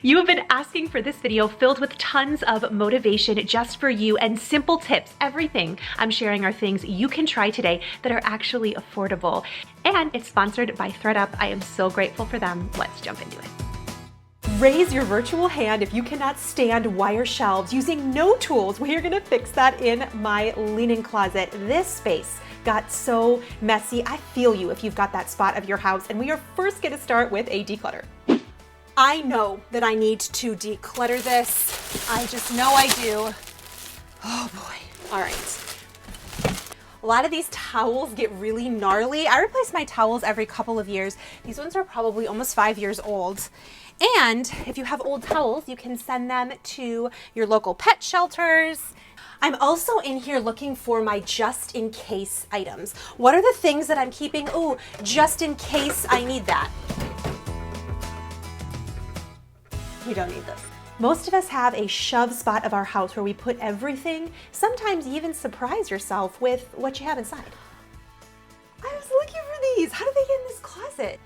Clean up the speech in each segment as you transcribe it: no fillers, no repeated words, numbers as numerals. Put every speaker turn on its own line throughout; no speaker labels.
You have been asking for this video filled with tons of motivation just for you and simple tips. Everything I'm sharing are things you can try today that are actually affordable. And it's sponsored by ThredUp. I am so grateful for them. Let's jump into it. Raise your virtual hand if you cannot stand wire shelves using no tools. We are gonna fix that in my linen closet. This space got so messy. I feel you if you've got that spot of your house, and we are first gonna start with a declutter. I know that I need to declutter this. I just know I do. Oh boy. All right. A lot of these towels get really gnarly. I replace my towels every couple of years. These ones are probably almost 5 years old. And if you have old towels, you can send them to your local pet shelters. I'm also in here looking for my just in case items. What are the things that I'm keeping? Oh, just in case I need that. We don't need this. Most of us have a shove spot of our house where we put everything. Sometimes you even surprise yourself with what you have inside. I was looking for these. How did they get in this closet?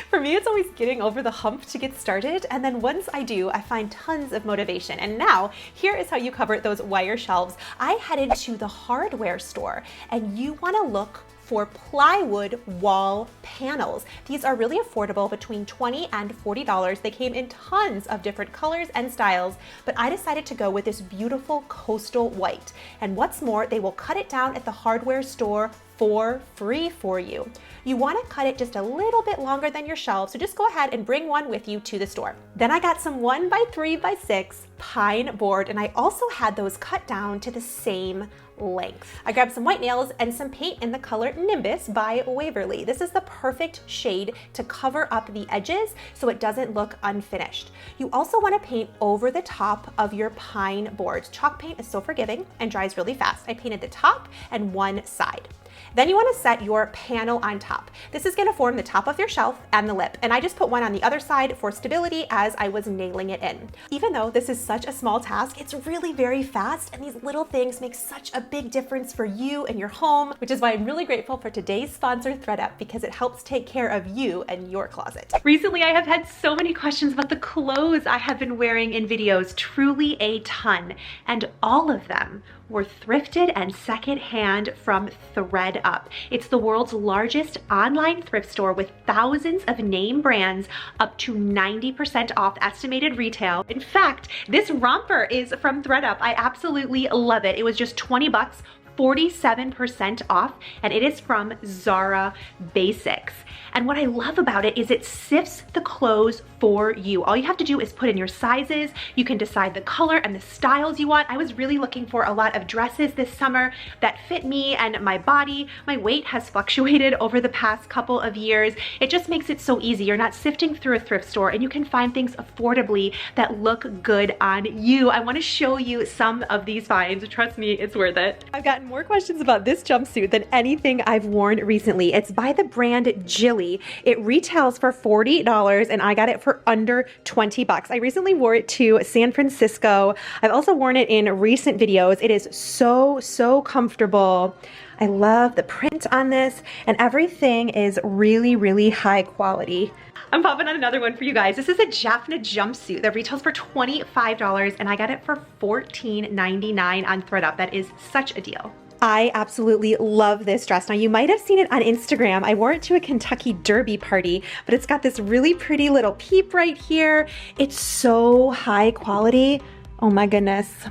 For me, it's always getting over the hump to get started. And then once I do, I find tons of motivation. And now here is how you cover those wire shelves. I headed to the hardware store, and you want to look for plywood wall panels. These are really affordable, between $20 and $40. They came in tons of different colors and styles, but I decided to go with this beautiful coastal white. And what's more, they will cut it down at the hardware store for free for you. You want to cut it just a little bit longer than your shelf, so just go ahead and bring one with you to the store. Then I got some 1x3x6 pine board, and I also had those cut down to the same length. I grabbed some white nails and some paint in the color Nimbus by Waverly. This is the perfect shade to cover up the edges so it doesn't look unfinished. You also want to paint over the top of your pine boards. Chalk paint is so forgiving and dries really fast. I painted the top and one side. Then you want to set your panel on top. This is going to form the top of your shelf and the lip, and I just put one on the other side for stability as I was nailing it in. Even though this is such a small task, it's really very fast, and these little things make such a big difference for you and your home, which is why I'm really grateful for today's sponsor, ThredUp, because it helps take care of you and your closet. Recently, I have had so many questions about the clothes I have been wearing in videos, truly a ton, and all of them were thrifted and secondhand from ThredUp. It's the world's largest online thrift store with thousands of name brands, up to 90% off estimated retail. In fact, this romper is from ThredUp. I absolutely love it. It was just 20 bucks. 47% off, and it is from Zara Basics. And what I love about it is it sifts the clothes for you. All you have to do is put in your sizes. You can decide the color and the styles you want. I was really looking for a lot of dresses this summer that fit me and my body. My weight has fluctuated over the past couple of years. It just makes it so easy. You're not sifting through a thrift store, and you can find things affordably that look good on you. I want to show you some of these finds. Trust me, it's worth it. I've gotten more questions about this jumpsuit than anything I've worn recently. It's by the brand Jilly. It retails for $40, and I got it for under 20 bucks. I recently wore it to San Francisco. I've also worn it in recent videos. It is so comfortable. I love the print on this, and everything is really high quality. I'm popping on another one for you guys. This is a Jaffna jumpsuit that retails for $25, and I got it for $14.99 on ThredUp. That is such a deal. I absolutely love this dress. Now, you might have seen it on Instagram. I wore it to a Kentucky Derby party, but it's got this really pretty little peep right here. It's so high quality. Oh my goodness.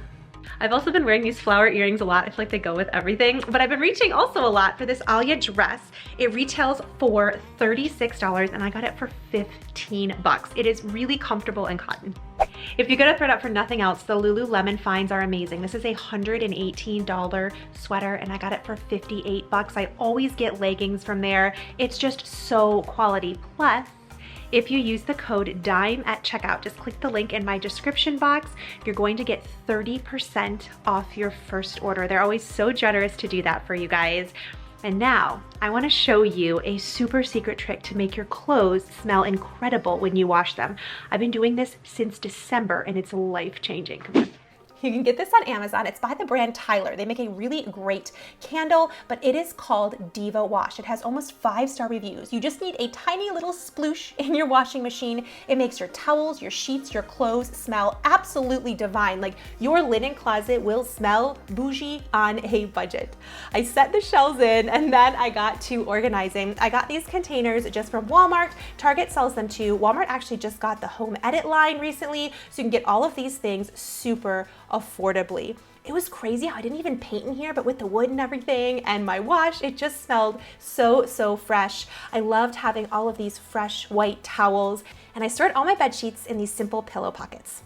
I've also been wearing these flower earrings a lot. I feel like they go with everything, but I've been reaching also a lot for this Alia dress. It retails for $36, and I got it for 15 bucks. It is really comfortable and cotton. If you go to ThredUp for nothing else, the Lululemon finds are amazing. This is a $118 sweater, and I got it for 58 bucks. I always get leggings from there. It's just so quality. Plus, if you use the code DIME at checkout, just click the link in my description box, you're going to get 30% off your first order. They're always so generous to do that for you guys. And now I want to show you a super secret trick to make your clothes smell incredible when you wash them. I've been doing this since December, and it's life-changing. Come on. You can get this on Amazon. It's by the brand Tyler. They make a really great candle, but it is called Diva Wash. It has almost 5-star reviews. You just need a tiny little sploosh in your washing machine. It makes your towels, your sheets, your clothes smell absolutely divine. Like your linen closet will smell bougie on a budget. I set the shelves in and then I got to organizing. I got these containers just from Walmart. Target sells them too. Walmart actually just got the home edit line recently, so you can get all of these things super affordably. It was crazy how I didn't even paint in here, but with the wood and everything and my wash, it just smelled so fresh. I loved having all of these fresh white towels, and I stored all my bed sheets in these simple pillow pockets.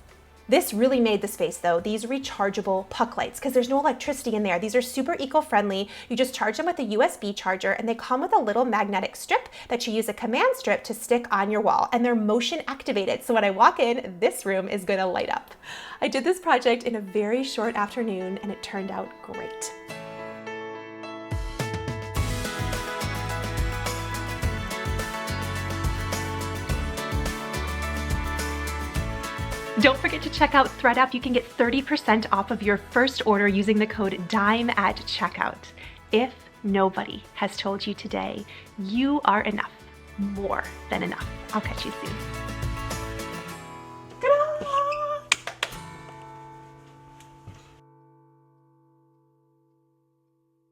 This really made the space though, these rechargeable puck lights, because there's no electricity in there. These are super eco-friendly. You just charge them with a USB charger, and they come with a little magnetic strip that you use a command strip to stick on your wall, and they're motion activated. So when I walk in, this room is gonna light up. I did this project in a very short afternoon and it turned out great. Don't forget to check out ThreadUp. You can get 30% off of your first order using the code DIME at checkout. If nobody has told you today, you are enough, more than enough. I'll catch you soon.